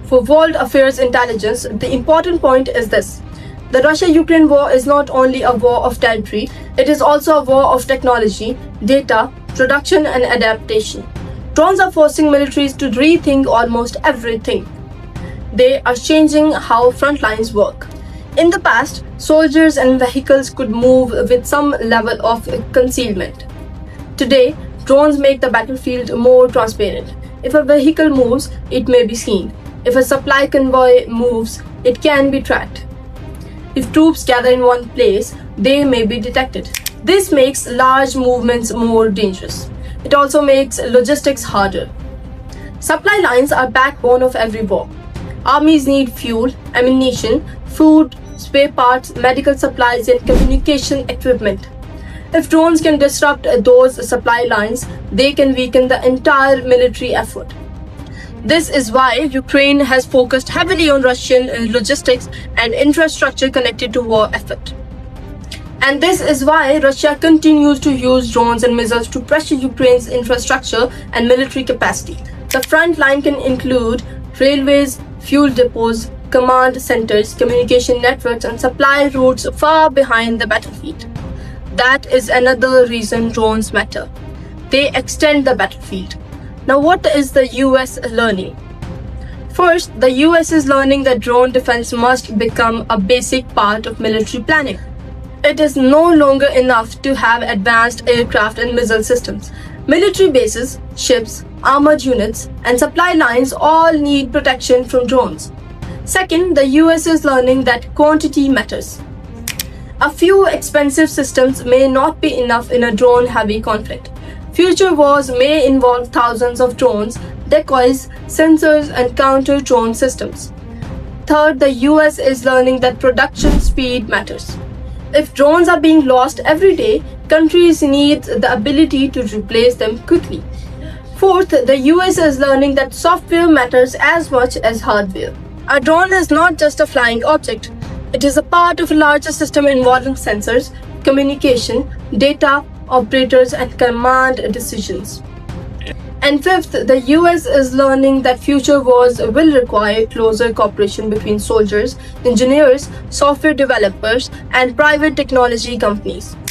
For world affairs intelligence, the important point is this. The Russia-Ukraine war is not only a war of territory, it is also a war of technology, data, production and adaptation. Drones are forcing militaries to rethink almost everything. They are changing how front lines work. In the past, soldiers and vehicles could move with some level of concealment. Today, drones make the battlefield more transparent. If a vehicle moves, it may be seen. If a supply convoy moves, it can be tracked. If troops gather in one place, they may be detected. This makes large movements more dangerous. It also makes logistics harder. Supply lines are backbone of every war. Armies need fuel, ammunition, food, spare parts, medical supplies, and communication equipment. If drones can disrupt those supply lines, they can weaken the entire military effort. This is why Ukraine has focused heavily on Russian logistics and infrastructure connected to war effort. And this is why Russia continues to use drones and missiles to pressure Ukraine's infrastructure and military capacity. The front line can include railways, fuel depots, command centers, communication networks, and supply routes far behind the battlefield. That is another reason drones matter. They extend the battlefield. Now, what is the US learning? First, the US is learning that drone defense must become a basic part of military planning. It is no longer enough to have advanced aircraft and missile systems. Military bases, ships, armored units, and supply lines all need protection from drones. Second, the US is learning that quantity matters. A few expensive systems may not be enough in a drone-heavy conflict. Future wars may involve thousands of drones, decoys, sensors, and counter-drone systems. Third, the US is learning that production speed matters. If drones are being lost every day, countries need the ability to replace them quickly. Fourth, the US is learning that software matters as much as hardware. A drone is not just a flying object. It is a part of a larger system involving sensors, communication, data, operators, and command decisions. And fifth, the US is learning that future wars will require closer cooperation between soldiers, engineers, software developers, and private technology companies.